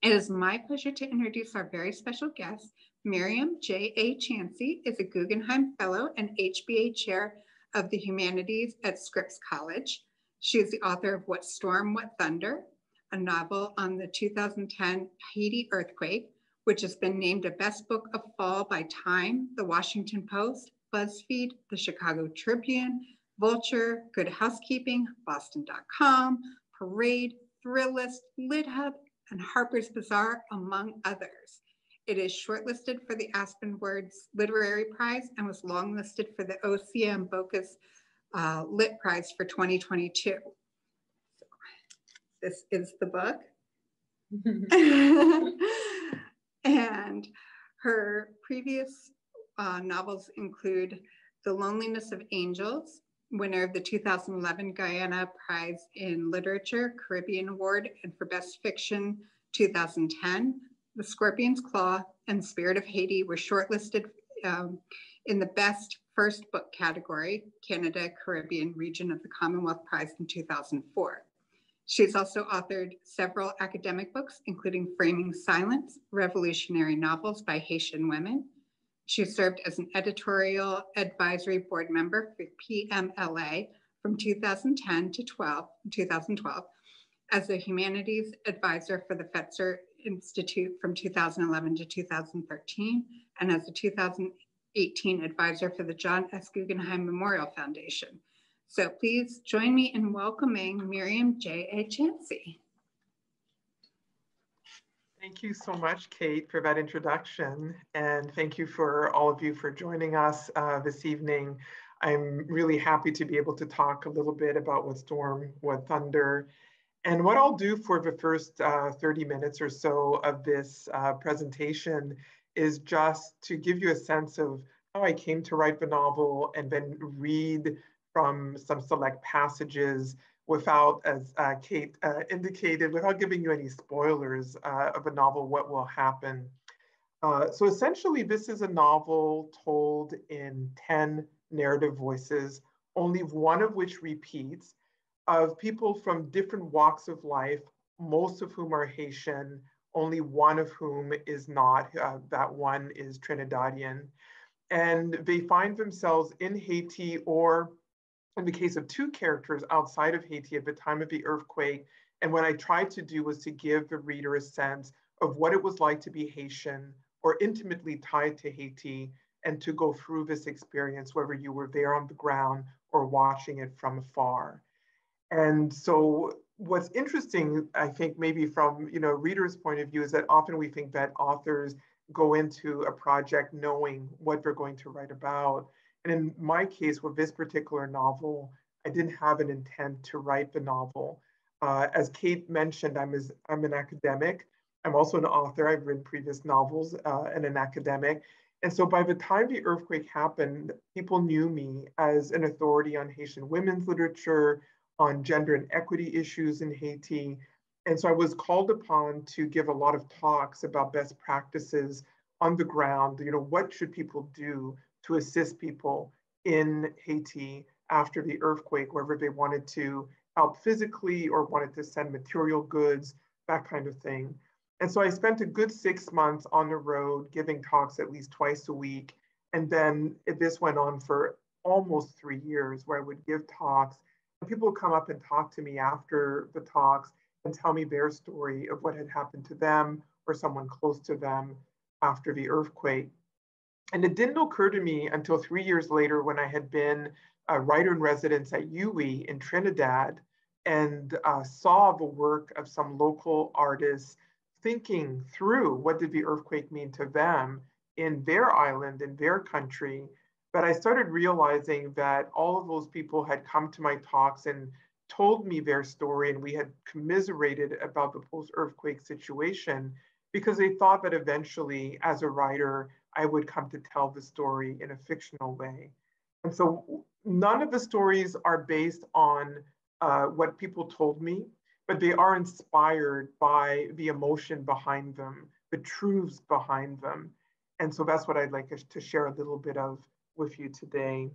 It is my pleasure to introduce our very special guest. Myriam J.A. Chancy is a Guggenheim Fellow and HBA Chair of the Humanities at Scripps College. She is the author of What Storm, What Thunder, a novel on the 2010 Haiti earthquake, which has been named a Best Book of Fall by Time, The Washington Post, BuzzFeed, The Chicago Tribune, Vulture, Good Housekeeping, Boston.com, Parade, Thrillist, LitHub, and Harper's Bazaar, among others. It is shortlisted for the Aspen Words Literary Prize and was longlisted for the OCM Bocas Lit Prize for 2022. So, this is the book. And her previous novels include The Loneliness of Angels, winner of the 2011 Guyana Prize in Literature, Caribbean Award, and for Best Fiction 2010. The Scorpion's Claw and Spirit of Haiti were shortlisted in the Best First Book category, Canada, Caribbean region of the Commonwealth Prize in 2004. She's also authored several academic books, including Framing Silence, Revolutionary Novels by Haitian Women. She served as an editorial advisory board member for PMLA from 2010 to 2012, as a humanities advisor for the Fetzer Institute from 2011 to 2013, and as a 2018 advisor for the John S. Guggenheim Memorial Foundation. So please join me in welcoming Myriam J.A. Chancy. Thank you so much, Kate, for that introduction. And thank you for all of you for joining us this evening. I'm really happy to be able to talk a little bit about What Storm, What Thunder. And what I'll do for the first 30 minutes or so of this presentation is just to give you a sense of how I came to write the novel and then read from some select passages without, as Kate indicated, without giving you any spoilers of a novel, what will happen. So essentially, this is a novel told in 10 narrative voices, only one of which repeats, of people from different walks of life, most of whom are Haitian, only one of whom is not. That one is Trinidadian. And they find themselves in Haiti, or in the case of two characters outside of Haiti at the time of the earthquake. And what I tried to do was to give the reader a sense of what it was like to be Haitian or intimately tied to Haiti, and to go through this experience, whether you were there on the ground or watching it from afar. And so what's interesting, I think, maybe from reader's point of view, is that often we think that authors go into a project knowing what they're going to write about. And in my case, with this particular novel, I didn't have an intent to write the novel. As Kate mentioned, I'm an academic. I'm also an author. I've written previous novels and an academic. And so by the time the earthquake happened, people knew me as an authority on Haitian women's literature, on gender and equity issues in Haiti. And so I was called upon to give a lot of talks about best practices on the ground. What should people do to assist people in Haiti after the earthquake, whether they wanted to help physically or wanted to send material goods, that kind of thing. And so I spent a good 6 months on the road giving talks at least twice a week. And then this went on for almost 3 years, where I would give talks and people would come up and talk to me after the talks and tell me their story of what had happened to them or someone close to them after the earthquake. And it didn't occur to me until 3 years later, when I had been a writer in residence at UWI in Trinidad and saw the work of some local artists thinking through what did the earthquake mean to them in their island, in their country. But I started realizing that all of those people had come to my talks and told me their story, and we had commiserated about the post-earthquake situation because they thought that eventually, as a writer, I would come to tell the story in a fictional way. And so none of the stories are based on what people told me, but they are inspired by the emotion behind them, the truths behind them. And so that's what I'd like to share a little bit of with you today.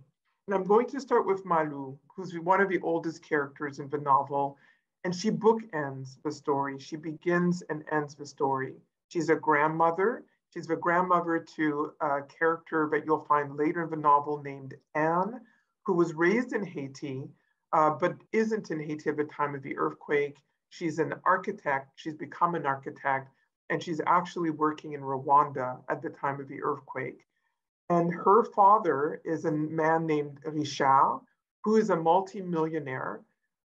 And I'm going to start with Malou, who's one of the oldest characters in the novel, and she bookends the story. She begins and ends the story. She's a grandmother. She's the grandmother to a character that you'll find later in the novel named Anne, who was raised in Haiti, but isn't in Haiti at the time of the earthquake. She's an architect. She's become an architect, and she's actually working in Rwanda at the time of the earthquake. And her father is a man named Richard, who is a multimillionaire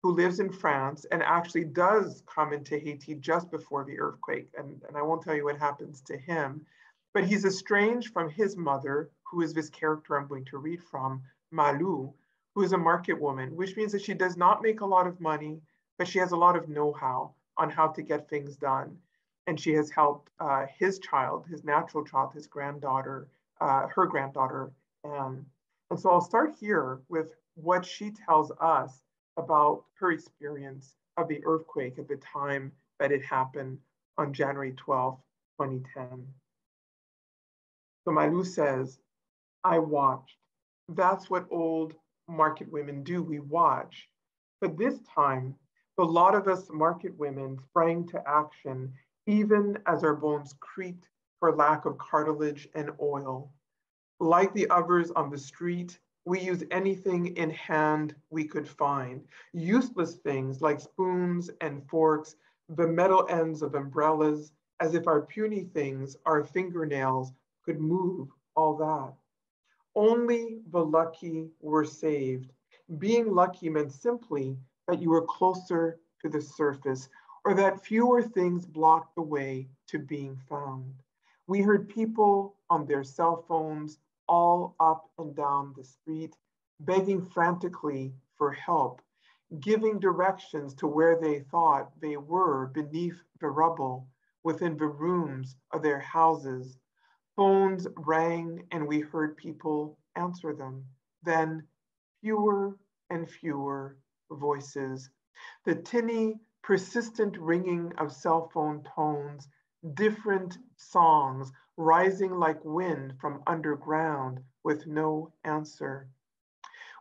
who lives in France and actually does come into Haiti just before the earthquake. And I won't tell you what happens to him, but he's estranged from his mother, who is this character I'm going to read from, Malou, who is a market woman, which means that she does not make a lot of money, but she has a lot of know-how on how to get things done. And she has helped his child, his natural child, his granddaughter, her granddaughter, Anne. And so I'll start here with what she tells us about her experience of the earthquake at the time that it happened on January 12th, 2010. So Malou says, I watched. That's what old market women do, we watch. But this time, a lot of us market women sprang to action, even as our bones creaked for lack of cartilage and oil. Like the others on the street, we used anything in hand we could find. Useless things like spoons and forks, the metal ends of umbrellas, as if our puny things, our fingernails, could move all that. Only the lucky were saved. Being lucky meant simply that you were closer to the surface, or that fewer things blocked the way to being found. We heard people on their cell phones all up and down the street, begging frantically for help, giving directions to where they thought they were beneath the rubble, within the rooms of their houses. Phones rang and we heard people answer them. Then fewer and fewer voices. The tinny, persistent ringing of cell phone tones, different songs rising like wind from underground with no answer.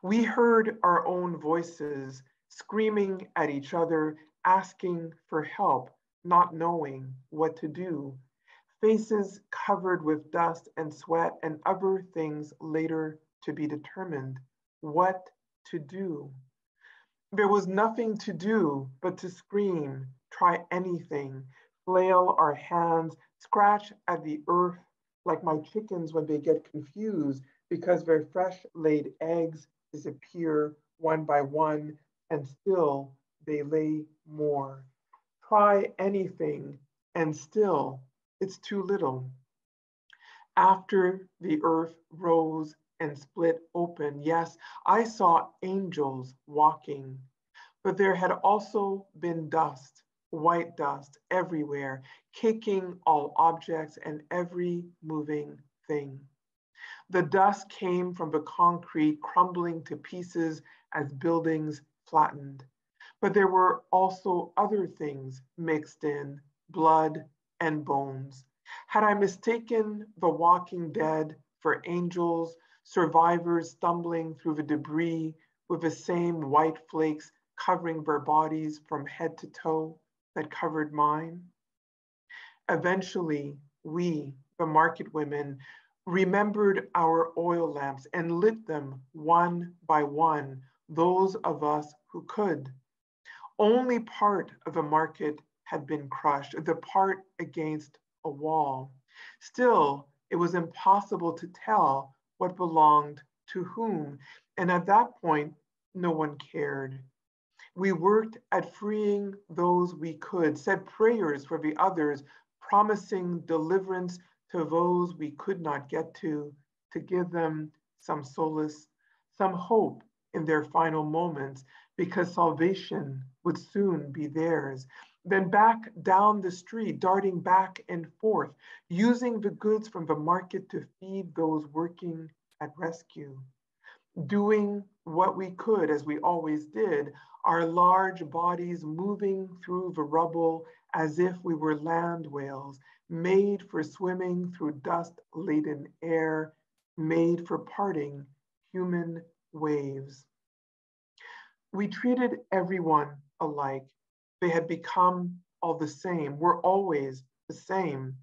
We heard our own voices screaming at each other, asking for help, not knowing what to do. Faces covered with dust and sweat and other things later to be determined. What to do? There was nothing to do but to scream, try anything, flail our hands, scratch at the earth like my chickens when they get confused because their fresh laid eggs disappear one by one and still they lay more. Try anything and still it's too little. After the earth rose and split open, yes, I saw angels walking, but there had also been dust, white dust everywhere, caking all objects and every moving thing. The dust came from the concrete crumbling to pieces as buildings flattened. But there were also other things mixed in, blood and bones. Had I mistaken the walking dead for angels, survivors stumbling through the debris with the same white flakes covering their bodies from head to toe that covered mine? Eventually, we, the market women, remembered our oil lamps and lit them one by one, those of us who could. Only part of the market had been crushed, the part against a wall. Still, it was impossible to tell what belonged to whom, and at that point, no one cared. We worked at freeing those we could, said prayers for the others, promising deliverance to those we could not get to give them some solace, some hope in their final moments, because salvation would soon be theirs. Then back down the street, darting back and forth, using the goods from the market to feed those working at rescue. Doing what we could, as we always did, our large bodies moving through the rubble as if we were land whales, made for swimming through dust-laden air, made for parting human waves. We treated everyone alike. They had become all the same. We're always the same.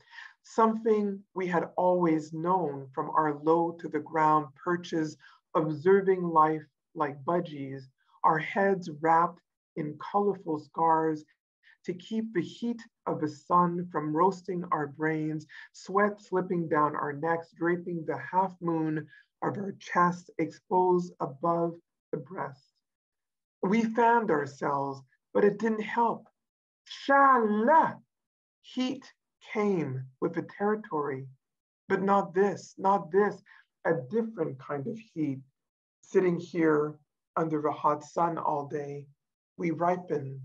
Something we had always known from our low to the ground perches, observing life like budgies, our heads wrapped in colorful scars to keep the heat of the sun from roasting our brains, sweat slipping down our necks, draping the half moon of our chest exposed above the breast. We fanned ourselves, but it didn't help. Shala! Heat came with the territory, but not this, a different kind of heat. Sitting here under the hot sun all day, we ripen.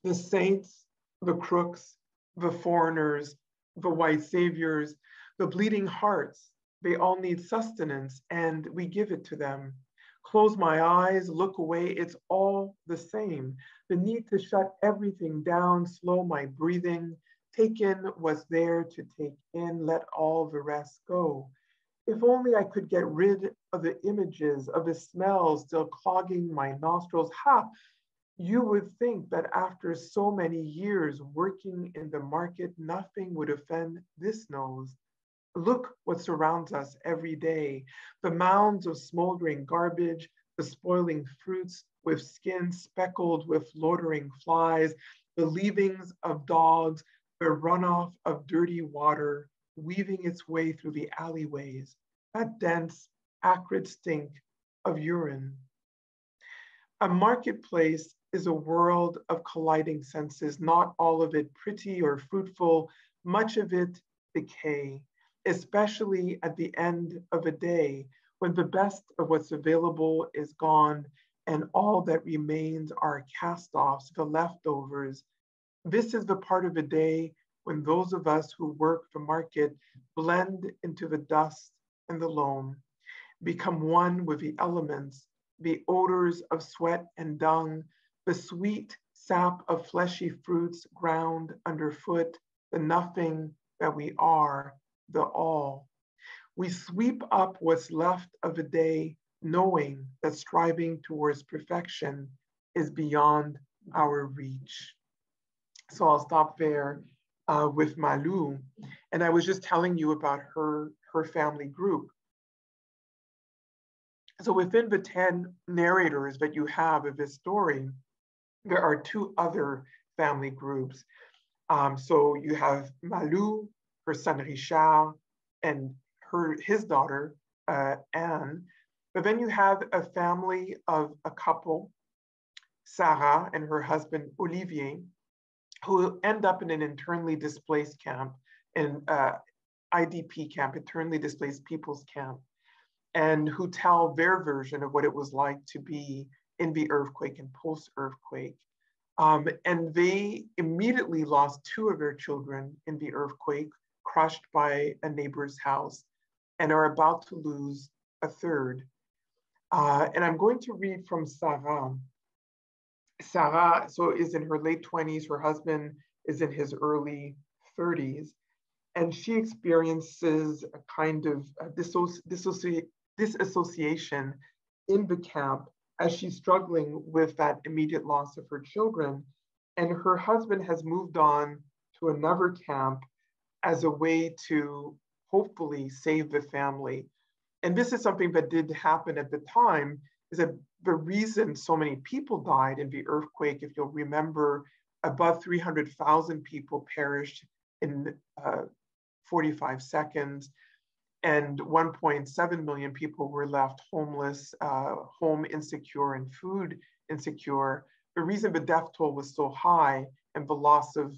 The saints, the crooks, the foreigners, the white saviors, the bleeding hearts, they all need sustenance, and we give it to them. Close my eyes, look away, it's all the same. The need to shut everything down, slow my breathing, take in what's there to take in, let all the rest go. If only I could get rid of the images, of the smells still clogging my nostrils. Ha! You would think that after so many years working in the market, nothing would offend this nose. Look what surrounds us every day. The mounds of smoldering garbage, the spoiling fruits with skin speckled with loitering flies, the leavings of dogs, the runoff of dirty water, weaving its way through the alleyways, that dense, acrid stink of urine. A marketplace is a world of colliding senses, not all of it pretty or fruitful, much of it decay, especially at the end of a day when the best of what's available is gone and all that remains are cast-offs, the leftovers. This is the part of the day when those of us who work the market blend into the dust and the loam, become one with the elements, the odors of sweat and dung, the sweet sap of fleshy fruits ground underfoot, the nothing that we are, the all. We sweep up what's left of the day, knowing that striving towards perfection is beyond our reach. So I'll stop there with Malou. And I was just telling you about her family group. So within the 10 narrators that you have of this story, there are 2 other family groups. So you have Malou, her son Richard, and his daughter, Anne. But then you have a family of a couple, Sarah and her husband, Olivier, who end up in an internally displaced camp, an IDP camp, internally displaced people's camp, and who tell their version of what it was like to be in the earthquake and post-earthquake. And they immediately lost 2 of their children in the earthquake, crushed by a neighbor's house, and are about to lose a 3rd. And I'm going to read from Sarah. Sarah is in her late 20s, her husband is in his early 30s, and she experiences a kind of disassociation in the camp as she's struggling with that immediate loss of her children. And her husband has moved on to another camp as a way to hopefully save the family. And this is something that did happen at the time, is that the reason so many people died in the earthquake, if you'll remember, above 300,000 people perished in 45 seconds, and 1.7 million people were left homeless, home insecure, and food insecure. The reason the death toll was so high and the loss of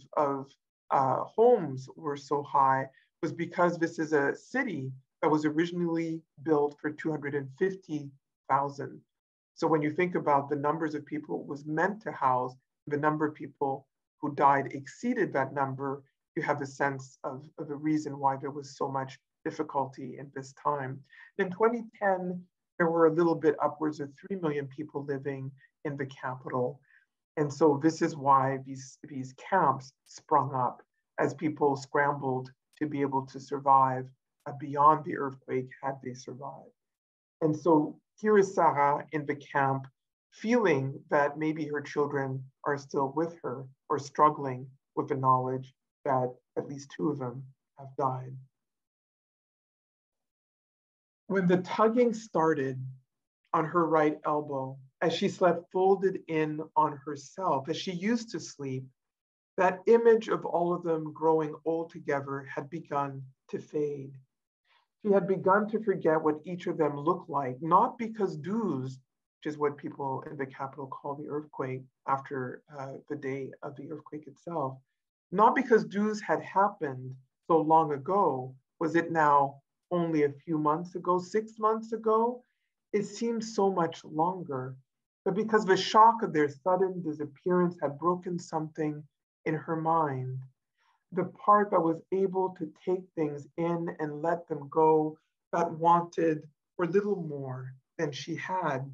homes were so high was because this is a city that was originally built for 250,000. So when you think about the numbers of people it was meant to house, the number of people who died exceeded that number, you have a sense of the reason why there was so much difficulty in this time. In 2010, there were a little bit upwards of 3 million people living in the capital. And so this is why these camps sprung up as people scrambled to be able to survive beyond the earthquake had they survived. And so here is Sarah in the camp, feeling that maybe her children are still with her or struggling with the knowledge that at least two of them have died. When the tugging started on her right elbow, as she slept folded in on herself, as she used to sleep, that image of all of them growing old together had begun to fade. She had begun to forget what each of them looked like, not because dues, which is what people in the capital call the earthquake after the day of the earthquake itself, not because dues had happened so long ago, was it now only a few months ago, 6 months ago? It seemed so much longer, but because the shock of their sudden disappearance had broken something in her mind, the part that was able to take things in and let them go, that wanted for little more than she had.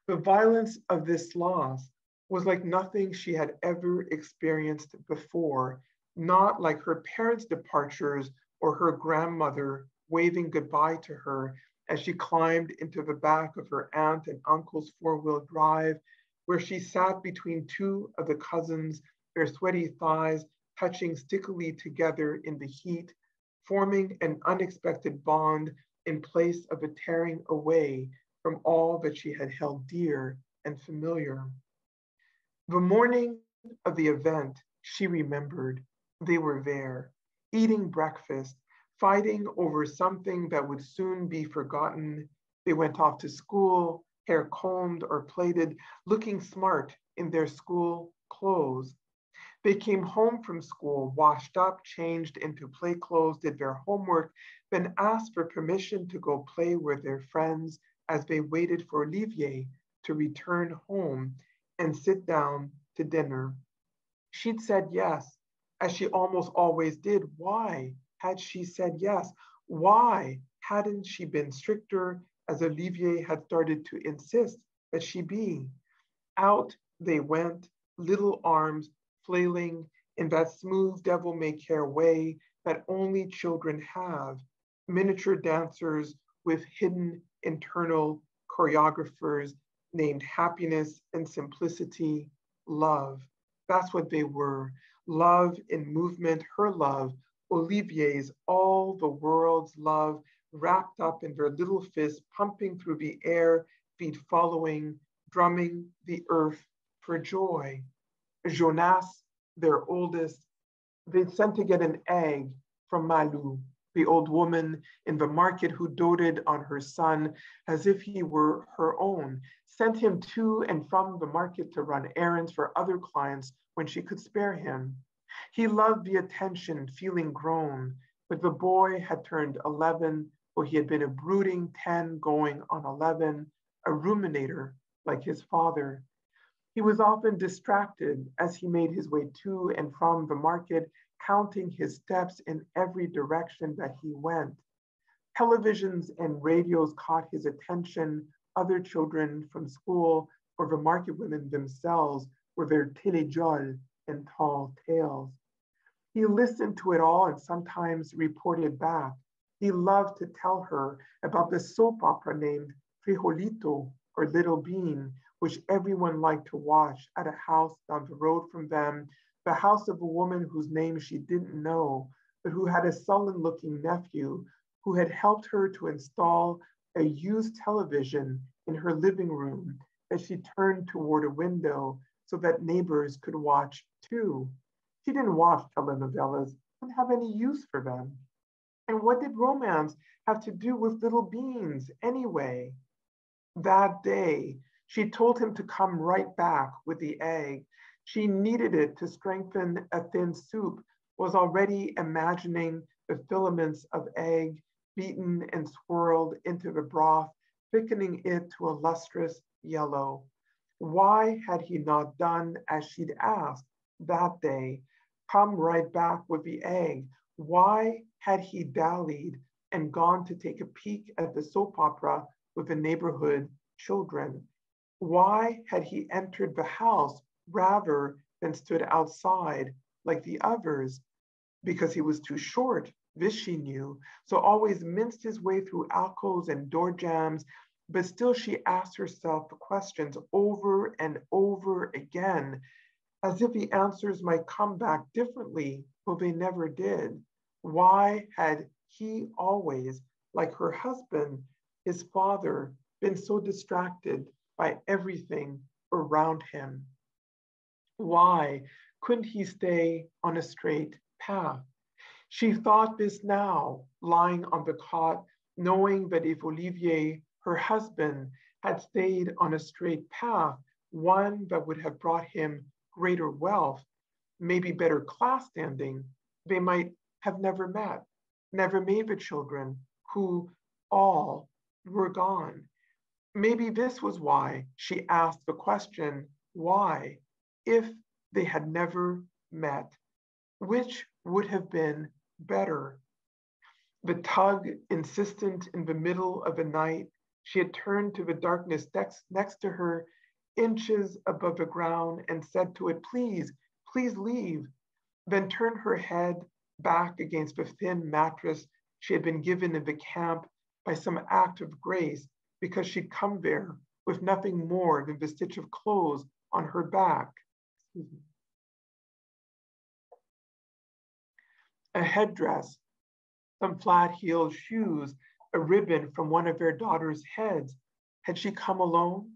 The violence of this loss was like nothing she had ever experienced before, not like her parents' departures or her grandmother waving goodbye to her as she climbed into the back of her aunt and uncle's four-wheel drive, where she sat between two of the cousins, their sweaty thighs touching stickily together in the heat, forming an unexpected bond in place of a tearing away from all that she had held dear and familiar. The morning of the event, she remembered, they were there, eating breakfast, fighting over something that would soon be forgotten. They went off to school, hair combed or plaited, looking smart in their school clothes. They came home from school, washed up, changed into play clothes, did their homework, then asked for permission to go play with their friends as they waited for Olivier to return home and sit down to dinner. She'd said yes, as she almost always did. Why had she said yes? Why hadn't she been stricter, as Olivier had started to insist that she be? Out they went, little arms flailing in that smooth devil-may-care way that only children have, miniature dancers with hidden internal choreographers named happiness and simplicity, love. That's what they were. Love in movement, her love, Olivier's, all the world's love, wrapped up in their little fists, pumping through the air, feet following, drumming the earth for joy. Jonas, their oldest, they'd sent to get an egg from Malou, the old woman in the market who doted on her son as if he were her own, sent him to and from the market to run errands for other clients when she could spare him. He loved the attention, feeling grown, but the boy had turned 11, or he had been a brooding 10 going on 11, a ruminator like his father. He was often distracted as he made his way to and from the market, counting his steps in every direction that he went. Televisions and radios caught his attention, other children from school or the market women themselves with their téléjoles and tall tales. He listened to it all and sometimes reported back. He loved to tell her about the soap opera named Frijolito, or Little Bean, which everyone liked to watch at a house down the road from them, the house of a woman whose name she didn't know, but who had a sullen-looking nephew who had helped her to install a used television in her living room that she turned toward a window so that neighbors could watch too. She didn't watch telenovelas, didn't have any use for them. And what did romance have to do with little beans anyway? That day, she told him to come right back with the egg. She needed it to strengthen a thin soup, was already imagining the filaments of egg beaten and swirled into the broth, thickening it to a lustrous yellow. Why had he not done as she'd asked that day? Come right back with the egg. Why had he dallied and gone to take a peek at the soap opera with the neighborhood children? Why had he entered the house rather than stood outside like the others? Because he was too short, This she knew, so always minced his way through alcoves and door jambs, but still she asked herself the questions over and over again, as if the answers might come back differently, though they never did. Why had he always, like her husband, his father, been so distracted by everything around him? Why couldn't he stay on a straight path? She thought this now, lying on the cot, knowing that if Olivier, her husband, had stayed on a straight path, one that would have brought him greater wealth, maybe better class standing, they might have never met, never made the children who all were gone. Maybe this was why she asked the question, why, if they had never met, which would have been better? The tug, insistent in the middle of the night, she had turned to the darkness next to her, inches above the ground, and said to it, please, please leave. Then turned her head back against the thin mattress she had been given in the camp by some act of grace, because she'd come there with nothing more than the stitch of clothes on her back. A headdress, some flat-heeled shoes, a ribbon from one of their daughters' heads. Had she come alone?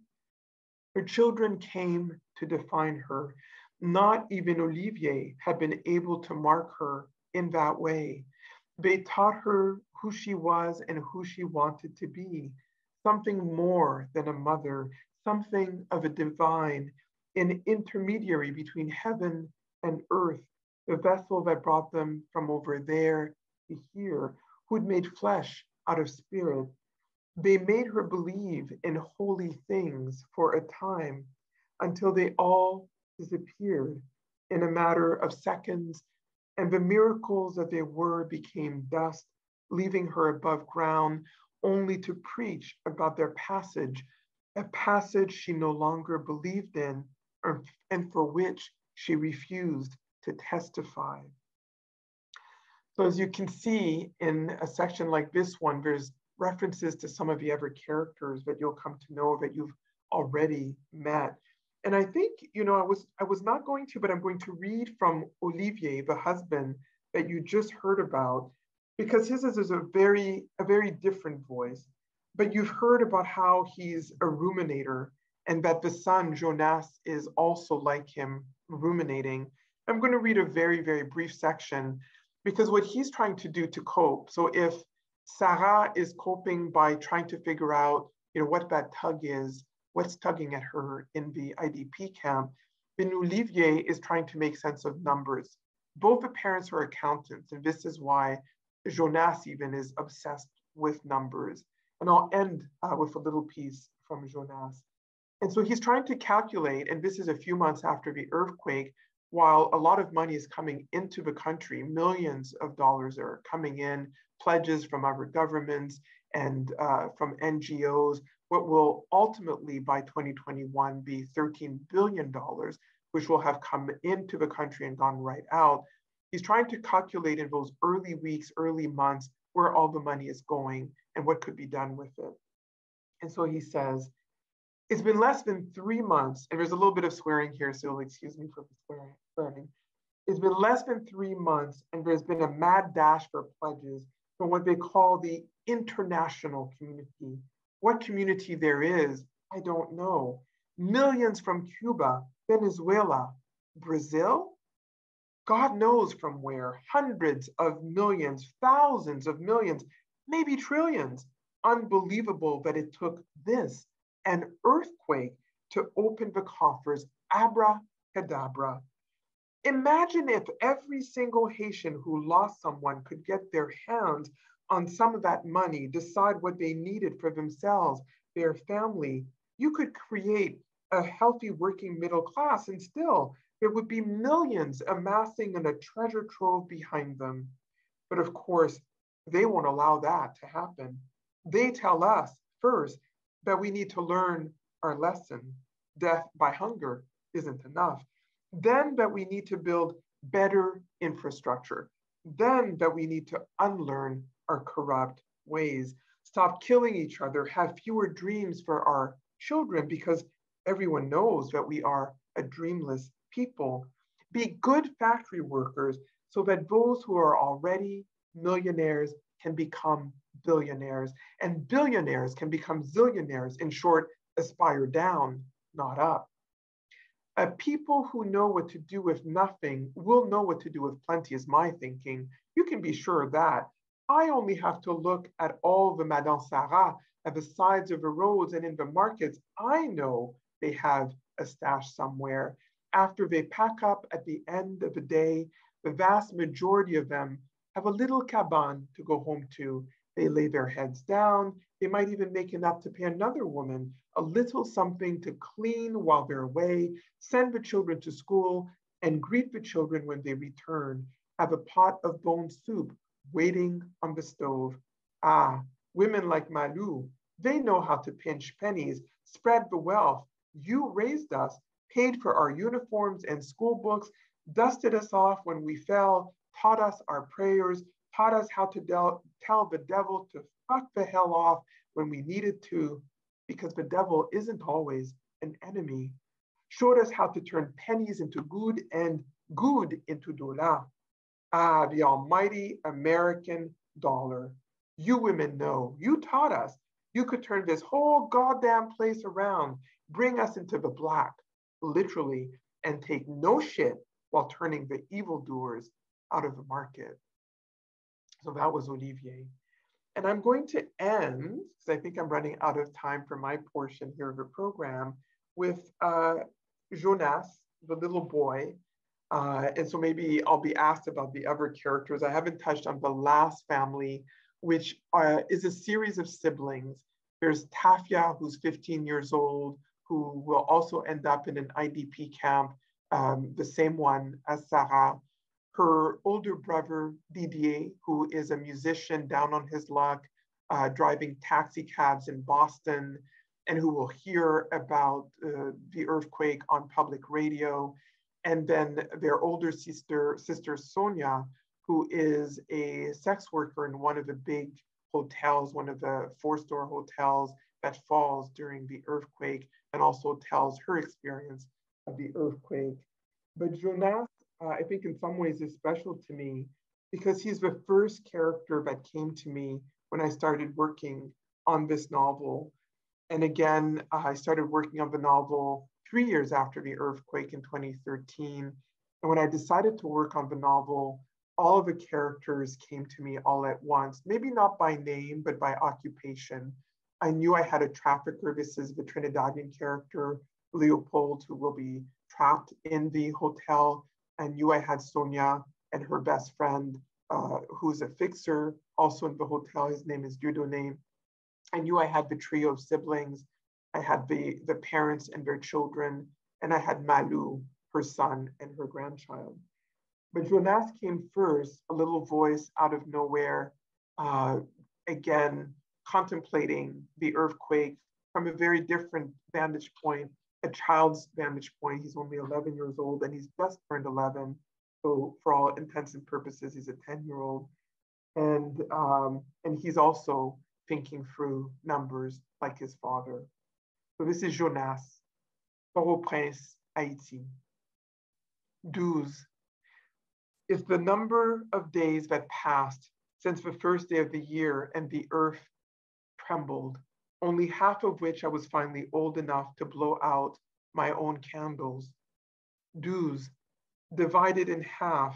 Her children came to define her. Not even Olivier had been able to mark her in that way. They taught her who she was and who she wanted to be, something more than a mother, something of a divine, an intermediary between heaven and earth, the vessel that brought them from over there to here, who'd made flesh out of spirit. They made her believe in holy things for a time until they all disappeared in a matter of seconds, and the miracles that they were became dust, leaving her above ground only to preach about their passage, a passage she no longer believed in, and for which she refused to testify. So as you can see in a section like this one, there's references to some of the other characters that you'll come to know that you've already met. And I think, I was not going to, but I'm going to read from Olivier, the husband that you just heard about, because his is a very different voice. But you've heard about how he's a ruminator and that the son, Jonas, is also like him, ruminating. I'm going to read a very brief section because what he's trying to do to cope. So if Sarah is coping by trying to figure out, what that tug is, what's tugging at her in the IDP camp, then Olivier is trying to make sense of numbers. Both the parents are accountants, and this is why Jonas even is obsessed with numbers. And I'll end with a little piece from Jonas. And so he's trying to calculate, and this is a few months after the earthquake, while a lot of money is coming into the country, millions of dollars are coming in, pledges from other governments and from NGOs, what will ultimately by 2021 be $13 billion, which will have come into the country and gone right out. He's trying to calculate in those early weeks, early months, where all the money is going and what could be done with it. And so he says, it's been less than 3 months, and there's a little bit of swearing here, so you'll excuse me for the swearing. It's been less than 3 months, and there's been a mad dash for pledges from what they call the international community. What community there is, I don't know. Millions from Cuba, Venezuela, Brazil? God knows from where. Hundreds of millions, thousands of millions, maybe trillions. Unbelievable that it took this, an earthquake, to open the coffers, abracadabra. Imagine if every single Haitian who lost someone could get their hands on some of that money, decide what they needed for themselves, their family. You could create a healthy working middle class, and still there would be millions amassing in a treasure trove behind them. But of course, they won't allow that to happen. They tell us first that we need to learn our lesson. Death by hunger isn't enough. Then that we need to build better infrastructure, Then that we need to unlearn our corrupt ways, stop killing each other, have fewer dreams for our children because everyone knows that we are a dreamless people. Be good factory workers so that those who are already millionaires can become billionaires, and billionaires can become zillionaires. In short, aspire down, not up. A people who know what to do with nothing will know what to do with plenty, is my thinking. You can be sure of that. I only have to look at all the Madame Sarah at the sides of the roads and in the markets. I know they have a stash somewhere. After they pack up at the end of the day, the vast majority of them have a little cabane to go home to. They lay their heads down. They might even make enough to pay another woman a little something to clean while they're away, send the children to school, and greet the children when they return. Have a pot of bone soup waiting on the stove. Ah, women like Malou, they know how to pinch pennies, spread the wealth. You raised us, paid for our uniforms and school books, dusted us off when we fell, taught us our prayers, taught us how to tell the devil to fuck the hell off when we needed to, because the devil isn't always an enemy. Showed us how to turn pennies into good and good into dollar. Ah, the almighty American dollar. You women know, you taught us. You could turn this whole goddamn place around, bring us into the black, literally, and take no shit while turning the evildoers out of the market. So that was Olivier. And I'm going to end, because I think I'm running out of time for my portion here of the program, with Jonas, the little boy. And so maybe I'll be asked about the other characters. I haven't touched on the last family, which is a series of siblings. There's Tafia, who's 15 years old, who will also end up in an IDP camp, the same one as Sarah. Her older brother, Didier, who is a musician down on his luck, driving taxi cabs in Boston, and who will hear about the earthquake on public radio. And then their older sister Sonia, who is a sex worker in one of the big hotels, one of the 4-star hotels that falls during the earthquake, and also tells her experience of the earthquake. But Jonas, I think in some ways is special to me because he's the first character that came to me when I started working on this novel. And again, I started working on the novel 3 years after the earthquake in 2013. And when I decided to work on the novel, all of the characters came to me all at once, maybe not by name, but by occupation. I knew I had a trafficker. This is the Trinidadian character, Leopold, who will be trapped in the hotel. I knew I had Sonia and her best friend, who's a fixer, also in the hotel. His name is Dieudonné. I knew I had the trio of siblings. I had the parents and their children, and I had Malou, her son, and her grandchild. But Jonas came first, a little voice out of nowhere, again, contemplating the earthquake from a very different vantage point, a child's vantage point. He's only 11 years old, and he's just turned 11. So for all intents and purposes, he's a 10-year-old. And he's also thinking through numbers like his father. So this is Jonas, Port-au-Prince, Haiti. 12 is the number of days that passed since the first day of the year and the earth trembled, only half of which I was finally old enough to blow out my own candles. 12, divided in half,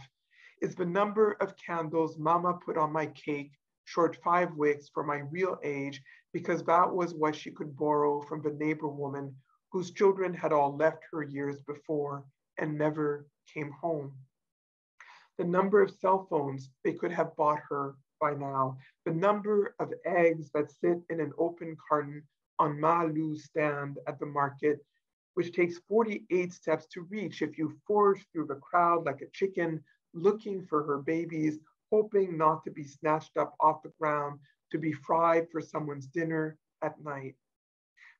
is the number of candles Mama put on my cake, short 5 wicks for my real age, because that was what she could borrow from the neighbor woman whose children had all left her years before and never came home. The number of cell phones they could have bought her by now, the number of eggs that sit in an open carton on Malou's stand at the market, which takes 48 steps to reach if you forge through the crowd like a chicken, looking for her babies, hoping not to be snatched up off the ground to be fried for someone's dinner at night.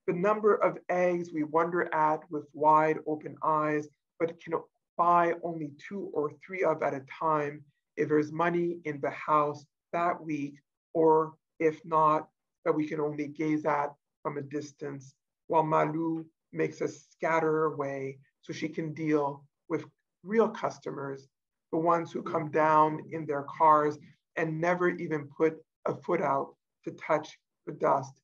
The number of eggs we wonder at with wide open eyes, but can buy only 2 or 3 of at a time, if there's money in the house that week, or if not, that we can only gaze at from a distance, while Malou makes us scatter away so she can deal with real customers, the ones who come down in their cars and never even put a foot out to touch the dust,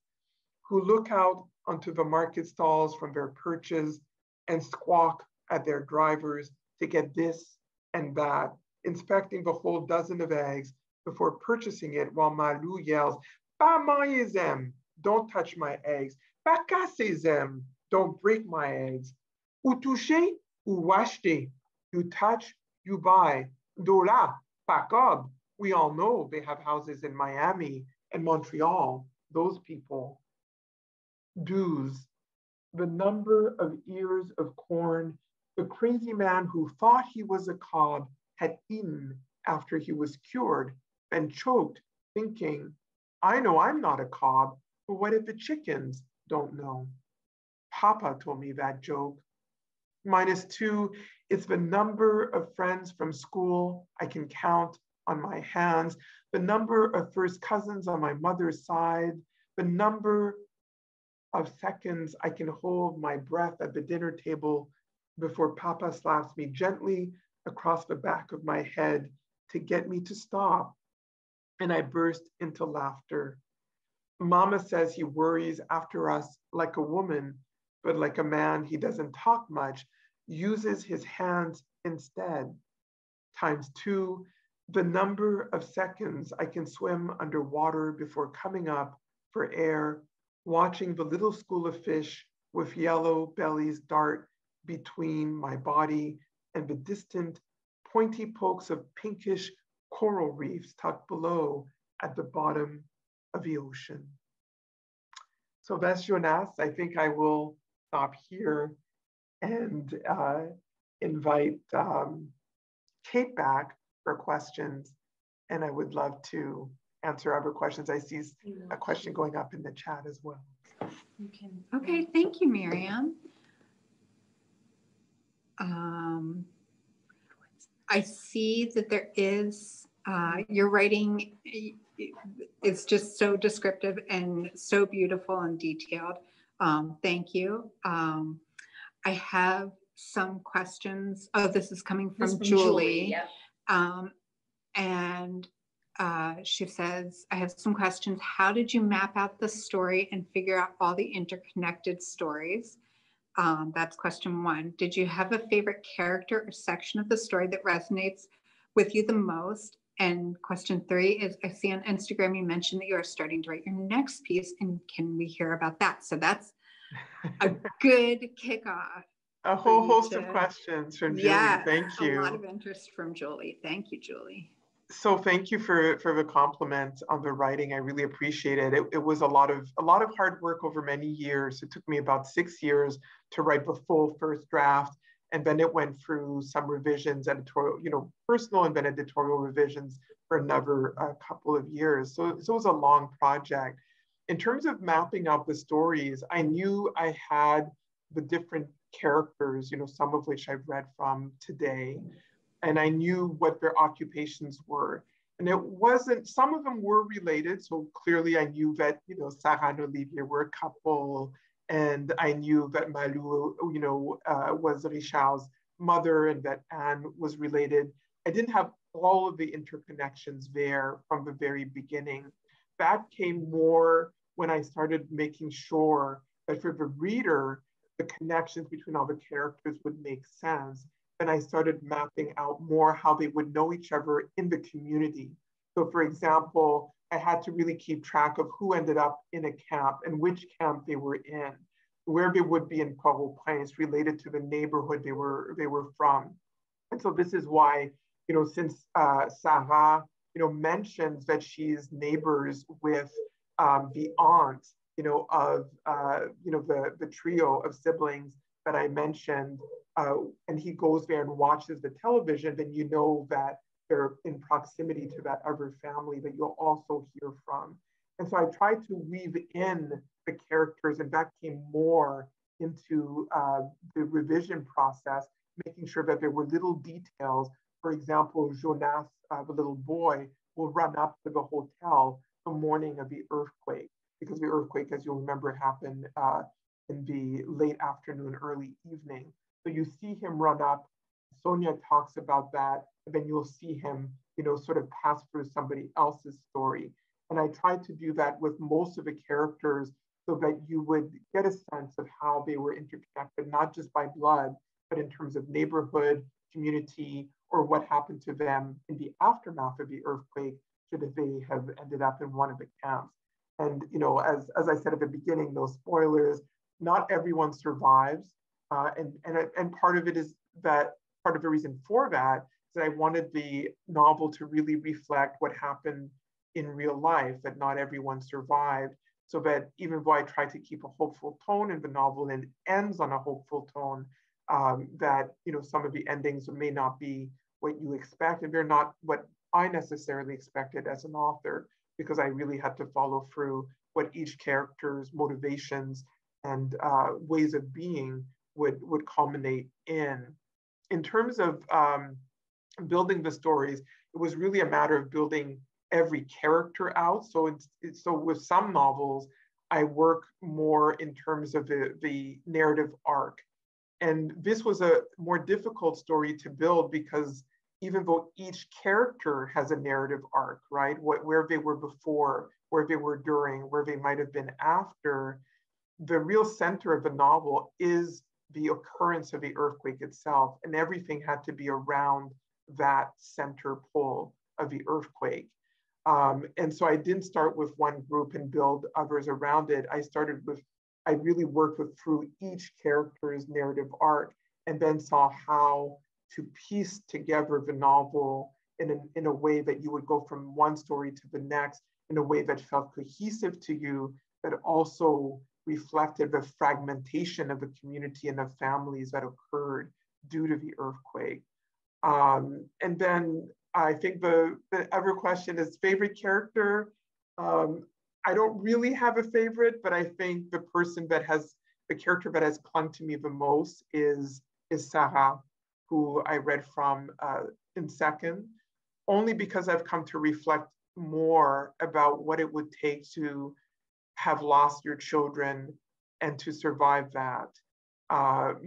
who look out onto the market stalls from their perches and squawk at their drivers to get this and that, inspecting the whole dozen of eggs before purchasing it, while Malou yells, "Pas manger them, don't touch my eggs. Pas casser them, don't break my eggs. Ou toucher, ou acheter. You touch, you buy. Dola, pas cob." We all know they have houses in Miami and Montreal, those people. Dues, the number of ears of corn the crazy man who thought he was a cob had eaten after he was cured, and choked, thinking, I know I'm not a cob, but what if the chickens don't know? Papa told me that joke. -2 is the number of friends from school I can count on my hands, the number of first cousins on my mother's side, the number of seconds I can hold my breath at the dinner table before Papa slaps me gently across the back of my head to get me to stop. And I burst into laughter. Mama says he worries after us like a woman, but like a man, he doesn't talk much, uses his hands instead. ×2, the number of seconds I can swim underwater before coming up for air, watching the little school of fish with yellow bellies dart between my body and the distant pointy pokes of pinkish coral reefs tucked below at the bottom of the ocean. So that's Jonas. I think I will stop here and invite Kate back for questions. And I would love to answer other questions. I see a question going up in the chat as well. Okay, thank you, Myriam. I see that there is, your writing is just so descriptive and so beautiful and detailed. Thank you. I have some questions. Oh, this is coming from Julie. Yeah. And she says, I have some questions. How did you map out the story and figure out all the interconnected stories? That's question 1. Did you have a favorite character or section of the story that resonates with you the most? And question 3 is, I see on Instagram you mentioned that you are starting to write your next piece, and can we hear about that? So that's a good kickoff. A whole host of questions from Julie. Yeah, thank you. A lot of interest from Julie. Thank you, Julie. So thank you for the compliment on the writing. I really appreciate it. It was a lot of hard work over many years. It took me about 6 years to write the full first draft, and then it went through some revisions, editorial, personal and then editorial revisions for another couple of years. So it was a long project. In terms of mapping out the stories, I knew I had the different characters, some of which I've read from today. And I knew what their occupations were. And it wasn't, some of them were related. So clearly I knew that, Sarah and Olivier were a couple. And I knew that Malou, was Richard's mother, and that Anne was related. I didn't have all of the interconnections there from the very beginning. That came more when I started making sure that for the reader, the connections between all the characters would make sense. And I started mapping out more how they would know each other in the community. So for example, I had to really keep track of who ended up in a camp and which camp they were in, where they would be in Port-au-Prince related to the neighborhood they were from. And so this is why, since Sarah, mentions that she's neighbors with the aunt, of, the trio of siblings that I mentioned, and he goes there and watches the television, then you know that they're in proximity to that other family that you'll also hear from. And so I tried to weave in the characters, and that came more into the revision process, making sure that there were little details For example, Jonas, the little boy, will run up to the hotel the morning of the earthquake, because the earthquake, as you'll remember, happened in the late afternoon, early evening. So you see him run up. Sonia talks about that, and then you'll see him, sort of pass through somebody else's story. And I tried to do that with most of the characters so that you would get a sense of how they were interconnected, not just by blood, but in terms of neighborhood, community, or what happened to them in the aftermath of the earthquake, should they have ended up in one of the camps. And as I said at the beginning, those spoilers, not everyone survives. And part of it is that, part of the reason for that is that I wanted the novel to really reflect what happened in real life, that not everyone survived, so that even though I try to keep a hopeful tone in the novel and it ends on a hopeful tone, that some of the endings may not be what you expect, and they're not what I necessarily expected as an author, because I really had to follow through what each character's motivations and ways of being would culminate in. In terms of building the stories, it was really a matter of building every character out. So with some novels, I work more in terms of the narrative arc. And this was a more difficult story to build, because even though each character has a narrative arc, right? Where they were before, where they were during, where they might have been after, the real center of the novel is the occurrence of the earthquake itself. And everything had to be around that center pole of the earthquake. And so I didn't start with one group and build others around it. I really worked through each character's narrative arc, and then saw how to piece together the novel in a way that you would go from one story to the next in a way that felt cohesive to you, but also reflected the fragmentation of the community and of families that occurred due to the earthquake. And then I think the other question is favorite character. I don't really have a favorite, but I think the character that has clung to me the most is Sarah, who I read from in second, only because I've come to reflect more about what it would take to have lost your children and to survive that, to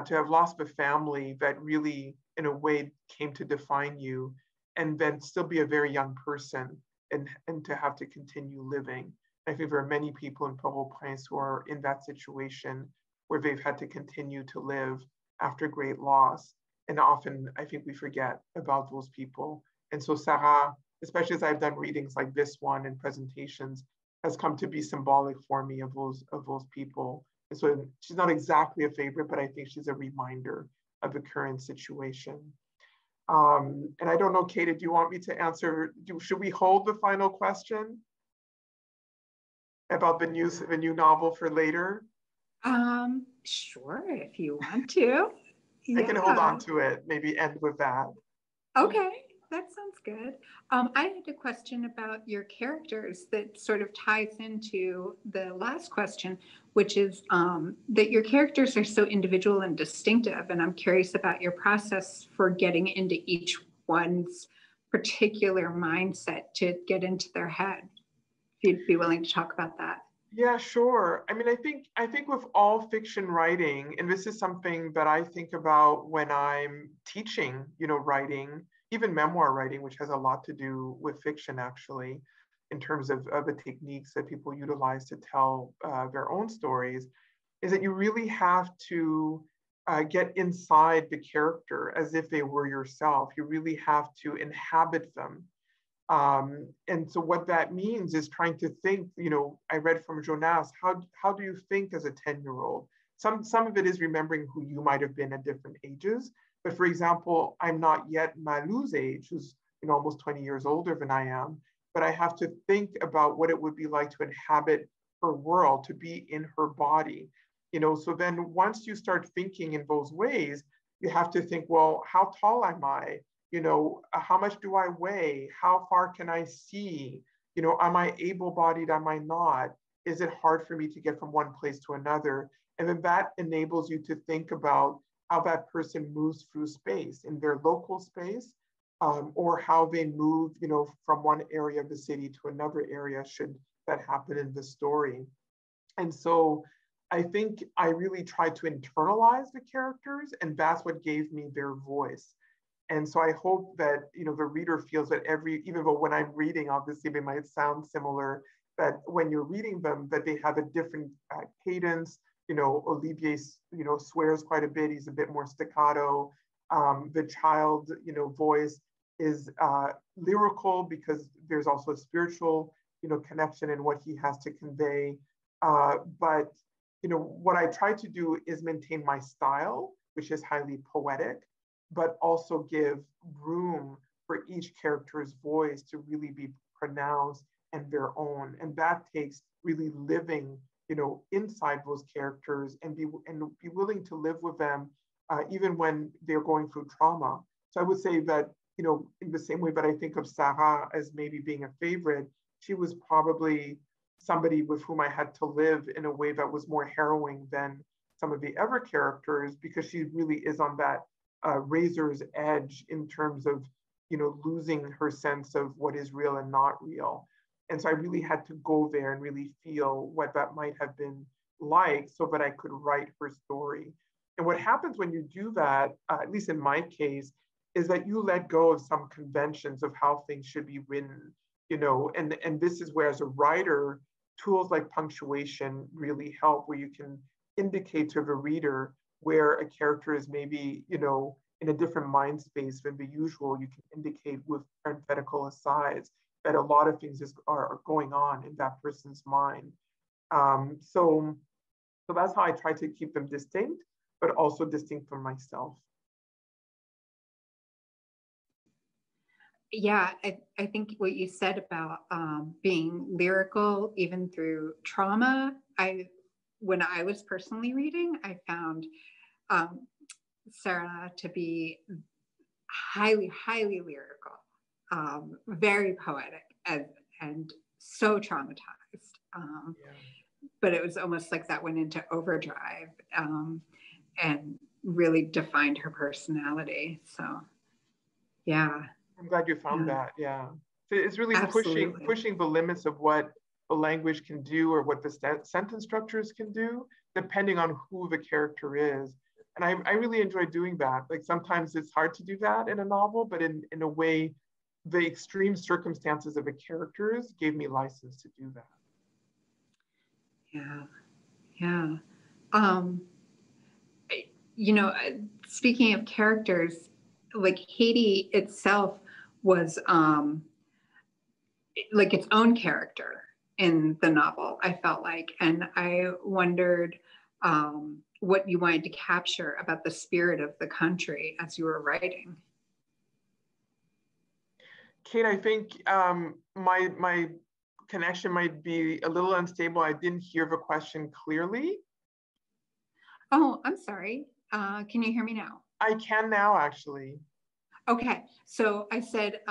have lost the family that really, in a way, came to define you, and then still be a very young person and to have to continue living. I think there are many people in Port-au-Prince who are in that situation where they've had to continue to live after great loss. And often I think we forget about those people. And so Sarah, especially as I've done readings like this one and presentations, has come to be symbolic for me of those people. And so she's not exactly a favorite, but I think she's a reminder of the current situation. And I don't know, Kate, do you want me to answer? Should we hold the final question about the new novel for later? Sure, if you want to. I can hold on to it, maybe end with that. Okay, that sounds good. I had a question about your characters that sort of ties into the last question, which is that your characters are so individual and distinctive. And I'm curious about your process for getting into each one's particular mindset to get into their head. If you'd be willing to talk about that. Yeah, sure. I mean, I think with all fiction writing, and this is something that I think about when I'm teaching, writing, even memoir writing, which has a lot to do with fiction, actually, in terms of the techniques that people utilize to tell their own stories, is that you really have to get inside the character as if they were yourself. You really have to inhabit them. And so what that means is trying to think, I read from Jonas, how do you think as a 10-year-old? Some of it is remembering who you might have been at different ages. But for example, I'm not yet Malou's age, who's almost 20 years older than I am, but I have to think about what it would be like to inhabit her world, to be in her body. So then once you start thinking in those ways, you have to think, well, how tall am I? How much do I weigh? How far can I see? Am I able-bodied? Am I not? Is it hard for me to get from one place to another? And then that enables you to think about how that person moves through space in their local space, or how they move, from one area of the city to another area should that happen in the story. And so I think I really tried to internalize the characters, and that's what gave me their voice. And so I hope that the reader feels that even though when I'm reading, obviously they might sound similar, that when you're reading them, that they have a different cadence. Olivier, swears quite a bit. He's a bit more staccato. The child, voice is lyrical because there's also a spiritual, connection in what he has to convey. But what I try to do is maintain my style, which is highly poetic, but also give room for each character's voice to really be pronounced and their own. And that takes really living, inside those characters and be willing to live with them, even when they're going through trauma. So I would say that, in the same way that I think of Sarah as maybe being a favorite, she was probably somebody with whom I had to live in a way that was more harrowing than some of the other characters, because she really is on that razor's edge in terms of, losing her sense of what is real and not real. And so I really had to go there and really feel what that might have been like so that I could write her story. And what happens when you do that, at least in my case, is that you let go of some conventions of how things should be written, and this is where, as a writer, tools like punctuation really help, where you can indicate to the reader where a character is maybe, in a different mind space than the usual. You can indicate with parenthetical asides that a lot of things are going on in that person's mind. So that's how I try to keep them distinct, but also distinct from myself. Yeah, I think what you said about being lyrical even through trauma, when I was personally reading, I found Sarah to be highly, highly lyrical, very poetic, and so traumatized. Yeah. But it was almost like that went into overdrive and really defined her personality. So, yeah. I'm glad you found that. Yeah. So it's really pushing the limits of what the language can do or what the sentence structures can do, depending on who the character is. And I really enjoy doing that. Like sometimes it's hard to do that in a novel, but in a way, the extreme circumstances of the characters gave me license to do that. Yeah. Yeah. Speaking of characters, like Haiti itself was like its own character in the novel, I felt like. And I wondered what you wanted to capture about the spirit of the country as you were writing. Kate, I think my connection might be a little unstable. I didn't hear the question clearly. Oh, I'm sorry. Can you hear me now? I can now, actually. Okay, so I said,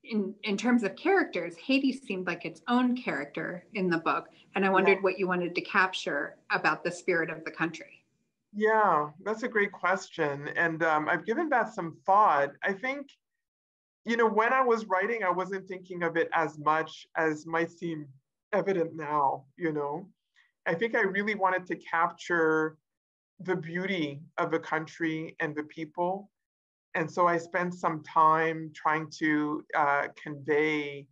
in terms of characters, Haiti seemed like its own character in the book, and I wondered what you wanted to capture about the spirit of the country. Yeah, that's a great question, and I've given that some thought. I think, when I was writing, I wasn't thinking of it as much as might seem evident now. I think I really wanted to capture the beauty of the country and the people. And so I spent some time trying to convey,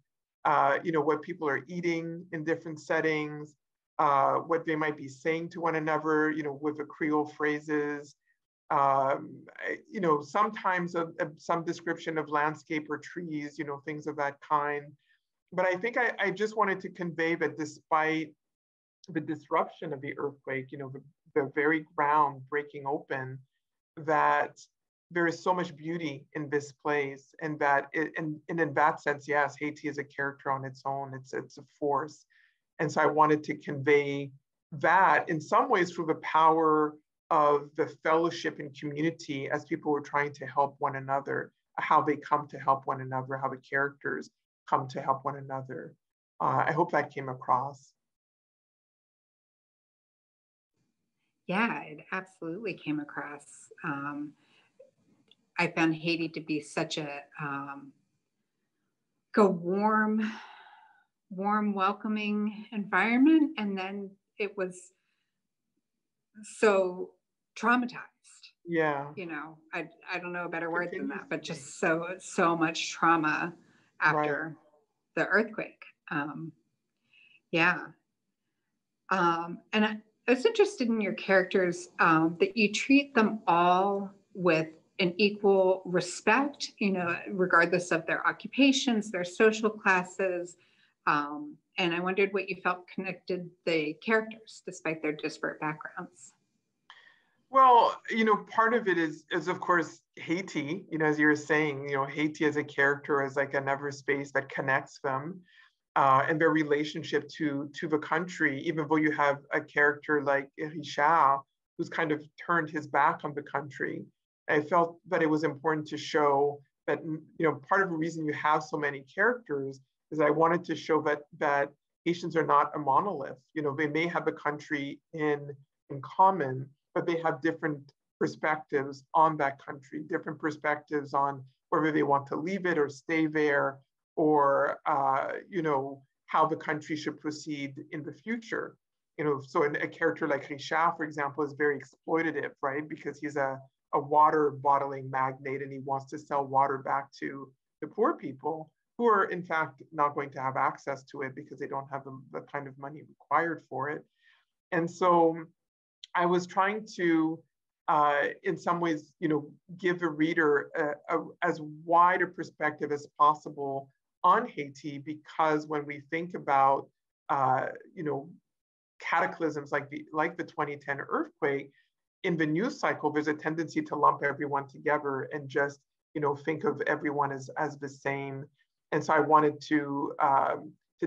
what people are eating in different settings, what they might be saying to one another, with the Creole phrases, sometimes some description of landscape or trees, things of that kind. But I think I just wanted to convey that despite the disruption of the earthquake, the very ground breaking open, that there is so much beauty in this place, and that and in that sense, yes, Haiti is a character on its own. It's a force, and so I wanted to convey that in some ways through the power of the fellowship and community as people were trying to help one another, how they come to help one another, how the characters come to help one another. I hope that came across. Yeah, it absolutely came across. I found Haiti to be such a warm, welcoming environment. And then it was so traumatized. Yeah, You know, I don't know a better word than continues that, to but be. just so much trauma Right. after the earthquake. Yeah. And I was interested in your characters, that you treat them all with an equal respect, you know, regardless of their occupations, their social classes. And I wondered what you felt connected the characters despite their disparate backgrounds. Well, part of it is of course Haiti, as you were saying, Haiti as a character is like another space that connects them, and their relationship to the country, even though you have a character like Richard, who's kind of turned his back on the country. I felt that it was important to show that, part of the reason you have so many characters is I wanted to show that Haitians are not a monolith. They may have a country in common, but they have different perspectives on that country, different perspectives on whether they want to leave it or stay there, or how the country should proceed in the future. So a character like Richard, for example, is very exploitative, right? Because he's a water bottling magnate and he wants to sell water back to the poor people who are in fact not going to have access to it because they don't have the kind of money required for it. And so I was trying to, in some ways, give a reader as wide a perspective as possible on Haiti, because when we think about, cataclysms like the 2010 earthquake, in the news cycle, there's a tendency to lump everyone together and just, think of everyone as the same. And so I wanted to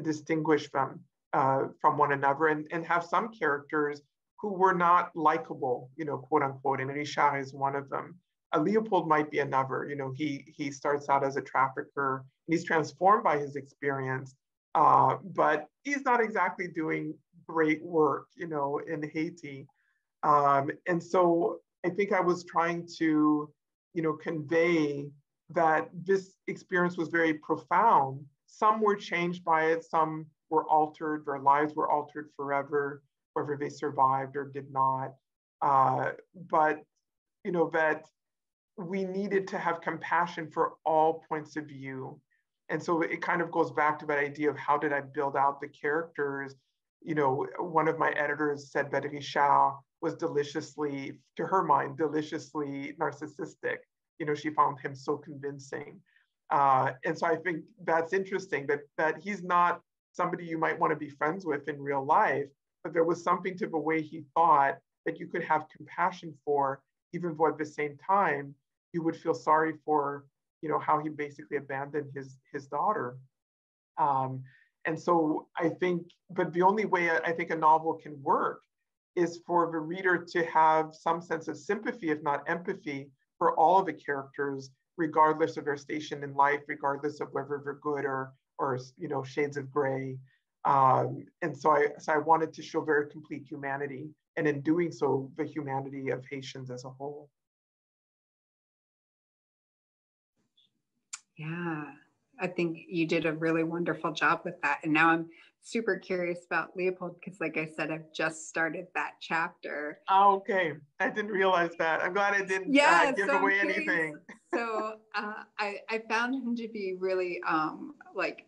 distinguish them from one another, and have some characters who were not likable, quote unquote, and Richard is one of them. Leopold might be another. He starts out as a trafficker, and he's transformed by his experience, but he's not exactly doing great work, in Haiti. And so I think I was trying to, convey that this experience was very profound. Some were changed by it, some were altered, their lives were altered forever, whether they survived or did not. But, that we needed to have compassion for all points of view. And so it kind of goes back to that idea of how did I build out the characters. One of my editors said that Richard was deliciously, to her mind, deliciously narcissistic. She found him so convincing. And so I think that's interesting that he's not somebody you might want to be friends with in real life, but there was something to the way he thought that you could have compassion for, even though at the same time, you would feel sorry for, how he basically abandoned his daughter. And so I think, but the only way I think a novel can work is for the reader to have some sense of sympathy, if not empathy, for all of the characters, regardless of their station in life, regardless of whether they're good or shades of gray. And so I wanted to show very complete humanity, and in doing so, the humanity of Haitians as a whole. Yeah, I think you did a really wonderful job with that. And now I'm super curious about Leopold because, like I said, I've just started that chapter. Oh, okay. I didn't realize that. I'm glad I didn't Yeah, give so I'm away curious. anything. So I found him to be really like,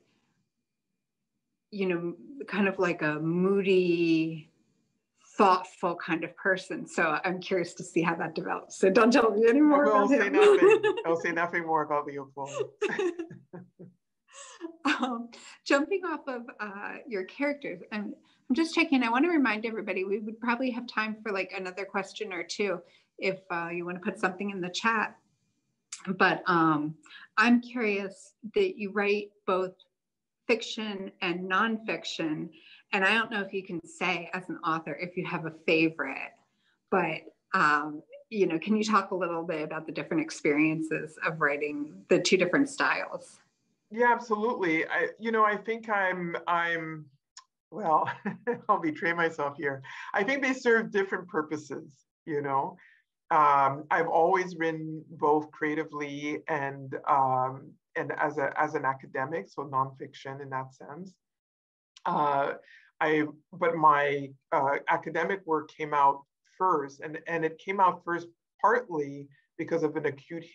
kind of like a moody, thoughtful kind of person. So I'm curious to see how that develops. So don't tell me any more about him. I'll say nothing more about Leopold. Jumping off of your characters, I'm just checking. I want to remind everybody we would probably have time for like another question or two if you want to put something in the chat. But I'm curious that you write both fiction and nonfiction. And I don't know if you can say as an author if you have a favorite, but can you talk a little bit about the different experiences of writing the two different styles? Yeah, absolutely. I think Well, I'll betray myself here. I think they serve different purposes, you know. I've always written both creatively and as an academic, so nonfiction in that sense. Uh, but my academic work came out first, and it came out first partly because of an acute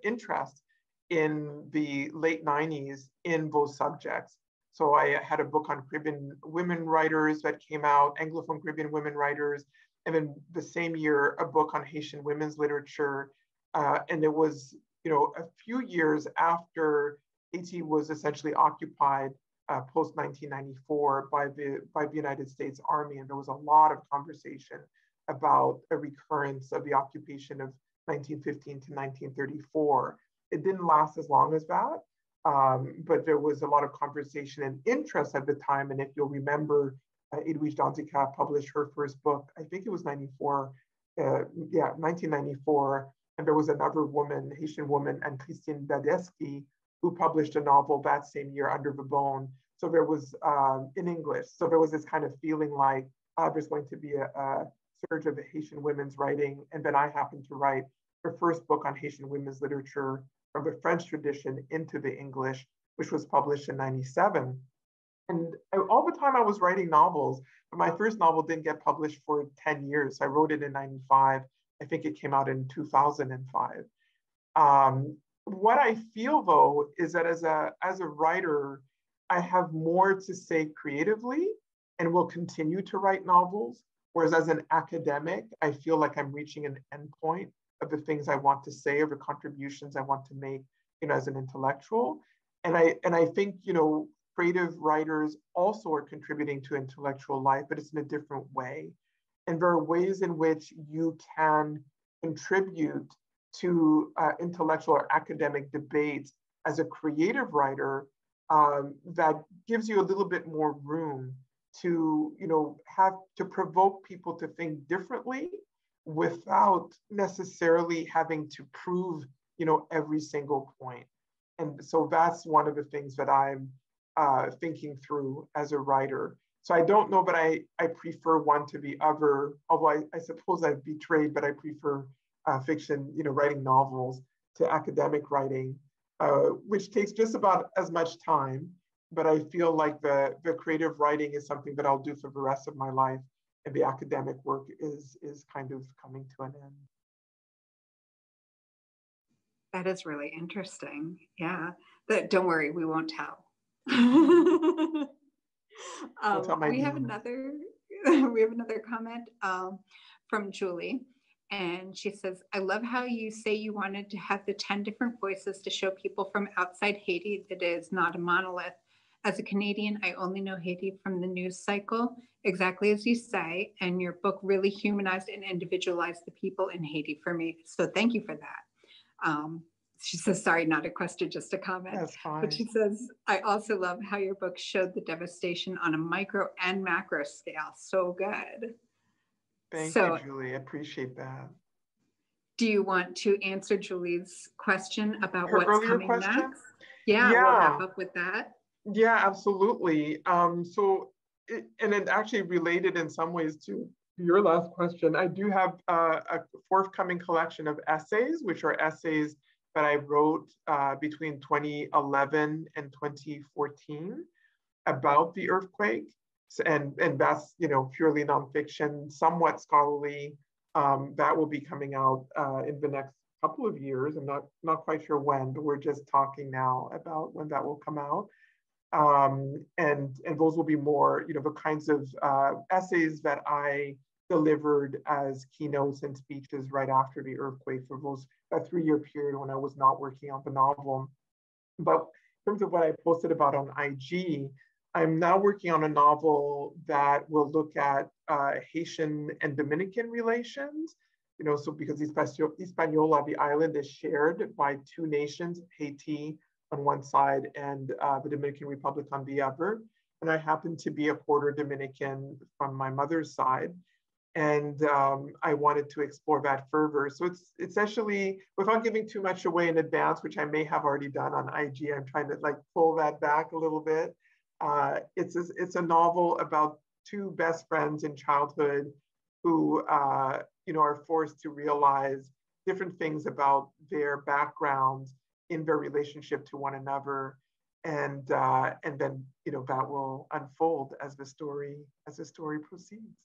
interest in the late 90s in both subjects. So I had a book on Caribbean women writers that came out, Anglophone Caribbean women writers, and then the same year, a book on Haitian women's literature. And it was, a few years after Haiti was essentially occupied post 1994 by the United States Army, and there was a lot of conversation about a recurrence of the occupation of 1915 to 1934. It didn't last as long as that, but there was a lot of conversation and interest at the time. And if you'll remember, Edwige Danzica published her first book, I think it was 1994, and there was another woman, Haitian woman, and Christine Dadeschi, who published a novel that same year, Under the Bone. So there was, in English, so there was this kind of feeling like there's going to be a surge of Haitian women's writing. And then I happened to write the first book on Haitian women's literature from the French tradition into the English, which was published in 97. And all the time I was writing novels, but my first novel didn't get published for 10 years. I wrote it in 95. I think it came out in 2005. What I feel though is that as a writer, I have more to say creatively and will continue to write novels. Whereas as an academic, I feel like I'm reaching an endpoint of the things I want to say or the contributions I want to make, as an intellectual. And I think, creative writers also are contributing to intellectual life, but it's in a different way. And there are ways in which you can contribute to intellectual or academic debates as a creative writer that gives you a little bit more room to, have to provoke people to think differently without necessarily having to prove, every single point. And so that's one of the things that I'm thinking through as a writer. So I don't know, but I prefer one to the other, although I suppose I've betrayed, but I prefer fiction, writing novels to academic writing, which takes just about as much time. But I feel like the creative writing is something that I'll do for the rest of my life, and the academic work is kind of coming to an end. That is really interesting. Yeah. Don't worry, we won't tell. We have another comment from Julie, and she says, I love how you say you wanted to have the 10 different voices to show people from outside Haiti that it is not a monolith. As a Canadian, I only know Haiti from the news cycle, exactly as you say, and your book really humanized and individualized the people in Haiti for me. So thank you for that. She says, sorry, not a question, just a comment. That's fine. But she says, I also love how your book showed the devastation on a micro and macro scale. So good. Thank you, Julie. I appreciate that. Do you want to answer Julie's question about Her what's coming question? next? Yeah, we'll wrap up with that. Yeah, absolutely. And it actually related in some ways to your last question. I do have a forthcoming collection of essays, which are essays that I wrote between 2011 and 2014 about the earthquake. And that's, purely nonfiction, somewhat scholarly. That will be coming out in the next couple of years. I'm not quite sure when, but we're just talking now about when that will come out. And those will be more, the kinds of essays that I delivered as keynotes and speeches right after the earthquake for a 3-year period when I was not working on the novel. But in terms of what I posted about on IG, I'm now working on a novel that will look at Haitian and Dominican relations. So because Hispaniola, the island, is shared by two nations, Haiti on one side and the Dominican Republic on the other. And I happen to be a quarter Dominican from my mother's side. And I wanted to explore that further. So it's actually, without giving too much away in advance, which I may have already done on IG, I'm trying to pull that back a little bit. It's a novel about two best friends in childhood who are forced to realize different things about their backgrounds in their relationship to one another, and then that will unfold as the story proceeds.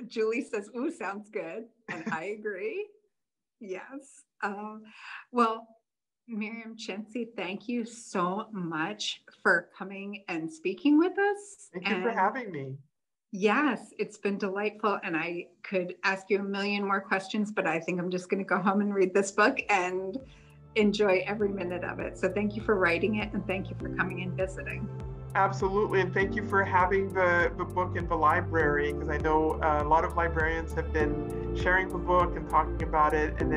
Julie says, "Ooh, sounds good," and I agree. Yes. Well, Myriam, Chancy, thank you so much for coming and speaking with us. Thank you for having me. Yes, it's been delightful. And I could ask you a million more questions, but I think I'm just going to go home and read this book and enjoy every minute of it. So thank you for writing it, and thank you for coming and visiting. Absolutely, and thank you for having the book in the library, because I know a lot of librarians have been sharing the book and talking about it, and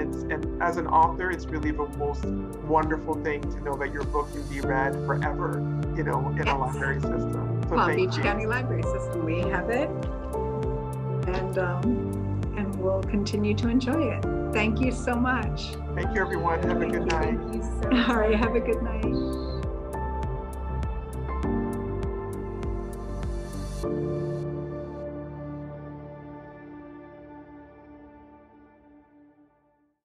as an author, it's really the most wonderful thing to know that your book can be read forever, in a library system. So Palm Beach County Library System, we have it, and we'll continue to enjoy it. Thank you so much. Thank you, everyone. Have a good night. Thank you so much. All right, have a good night.